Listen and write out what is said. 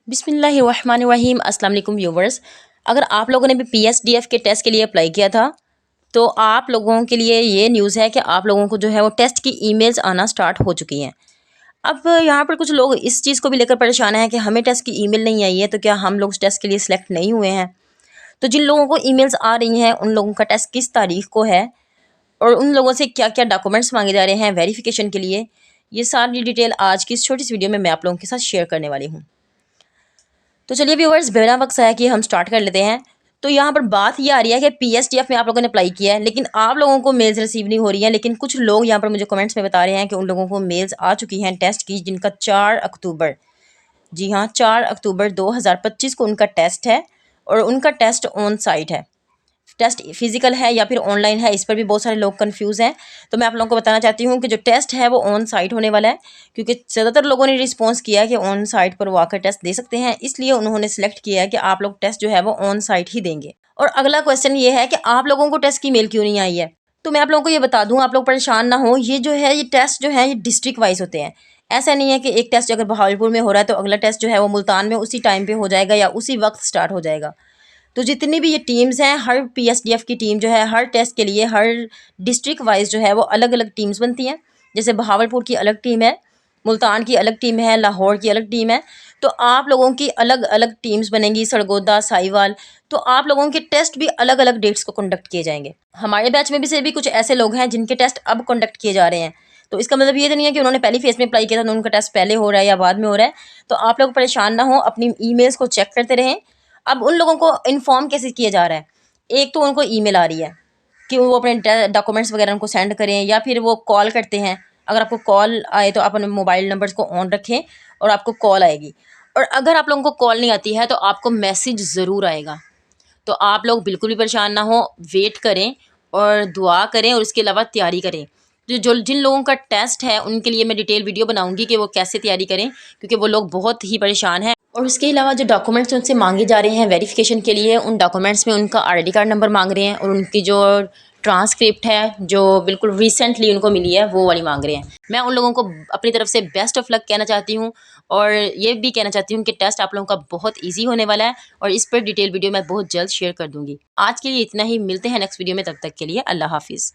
बिस्मिल्लाहिर्रहमानिर्रहीम। अस्सलाम वालेकुम व्यूवर्स। अगर आप लोगों ने भी पीएसडीएफ के टेस्ट के लिए अप्लाई किया था तो आप लोगों के लिए ये न्यूज़ है कि आप लोगों को जो है वो टेस्ट की ईमेल्स आना स्टार्ट हो चुकी हैं। अब यहाँ पर कुछ लोग इस चीज़ को भी लेकर परेशान हैं कि हमें टेस्ट की ईमेल नहीं आई है, तो क्या हम लोग टेस्ट के लिए सिलेक्ट नहीं हुए हैं। तो जिन लोगों को ईमेल्स आ रही हैं उन लोगों का टेस्ट किस तारीख को है और उन लोगों से क्या क्या डॉक्यूमेंट्स मांगे जा रहे हैं वेरिफिकेशन के लिए, ये सारी डिटेल आज की इस छोटी सी वीडियो में मैं आप लोगों के साथ शेयर करने वाली हूँ। तो चलिए व्यूवर्स, बिना वक्त है कि हम स्टार्ट कर लेते हैं। तो यहाँ पर बात ये आ रही है कि पीएसडीएफ में आप लोगों ने अप्लाई किया है, लेकिन आप लोगों को मेल्स रिसीव नहीं हो रही हैं। लेकिन कुछ लोग यहाँ पर मुझे कमेंट्स में बता रहे हैं कि उन लोगों को मेल्स आ चुकी हैं टेस्ट की, जिनका 4 अक्टूबर, जी हाँ 4 अक्टूबर 2025 को उनका टेस्ट है और उनका टेस्ट ऑन साइट है। टेस्ट फिजिकल है या फिर ऑनलाइन है, इस पर भी बहुत सारे लोग कंफ्यूज हैं। तो मैं आप लोगों को बताना चाहती हूँ कि जो टेस्ट है वो ऑन साइट होने वाला है, क्योंकि ज़्यादातर लोगों ने रिस्पॉन्स किया है कि ऑन साइट पर वो आकर टेस्ट दे सकते हैं, इसलिए उन्होंने सेलेक्ट किया है कि आप लोग टेस्ट जो है वो ऑन साइट ही देंगे। और अगला क्वेश्चन ये है कि आप लोगों को टेस्ट की मेल क्यों नहीं आई है। तो मैं आप लोगों को ये बता दूँ, आप लोग परेशान ना हो। ये जो है ये टेस्ट जो है ये डिस्ट्रिक्ट वाइज होते हैं। ऐसा नहीं है कि एक टेस्ट अगर बहावलपुर में हो रहा है तो अगला टेस्ट जो है वो मुल्तान में उसी टाइम पे हो जाएगा या उसी वक्त स्टार्ट हो जाएगा। तो जितनी भी ये टीम्स हैं, हर पीएसडीएफ की टीम जो है हर टेस्ट के लिए हर डिस्ट्रिक्ट वाइज जो है वो अलग अलग टीम्स बनती हैं। जैसे बहावलपुर की अलग टीम है, मुल्तान की अलग टीम है, लाहौर की अलग टीम है। तो आप लोगों की अलग अलग टीम्स बनेंगी, सरगोदा, साहिवाल। तो आप लोगों के टेस्ट भी अलग अलग डेट्स को कंडक्ट किए जाएंगे। हमारे बैच में भी से भी कुछ ऐसे लोग हैं जिनके टेस्ट अब कंडक्ट किए जा रहे हैं। तो इसका मतलब ये तो नहीं है कि उन्होंने पहली फेज में अप्लाई किया था तो उनका टेस्ट पहले हो रहा है या बाद में हो रहा है। तो आप लोग परेशान ना हो, अपनी ईमेल्स को चेक करते रहें। अब उन लोगों को इन्फॉर्म कैसे किया जा रहा है, एक तो उनको ईमेल आ रही है कि वो अपने डॉक्यूमेंट्स वगैरह उनको सेंड करें, या फिर वो कॉल करते हैं। अगर आपको कॉल आए तो आप अपने मोबाइल नंबर्स को ऑन रखें और आपको कॉल आएगी। और अगर आप लोगों को कॉल नहीं आती है तो आपको मैसेज ज़रूर आएगा। तो आप लोग बिल्कुल भी परेशान ना हो, वेट करें और दुआ करें और इसके अलावा तैयारी करें। जो जिन लोगों का टेस्ट है उनके लिए मैं डिटेल वीडियो बनाऊंगी कि वो कैसे तैयारी करें, क्योंकि वो लोग बहुत ही परेशान हैं। और इसके अलावा जो डॉक्यूमेंट्स उनसे मांगे जा रहे हैं वेरिफिकेशन के लिए, उन डॉक्यूमेंट्स में उनका आईडी कार्ड नंबर मांग रहे हैं और उनकी जो ट्रांसक्रिप्ट है जो बिल्कुल रिसेंटली उनको मिली है वो वाली मांग रहे हैं। मैं उन लोगों को अपनी तरफ से बेस्ट ऑफ लक कहना चाहती हूँ और ये भी कहना चाहती हूँ कि टेस्ट आप लोगों का बहुत ईजी होने वाला है और इस पर डिटेल वीडियो मैं बहुत जल्द शेयर कर दूँगी। आज के लिए इतना ही, मिलते हैं नेक्स्ट वीडियो में, तब तक के लिए अल्लाह हाफिज़।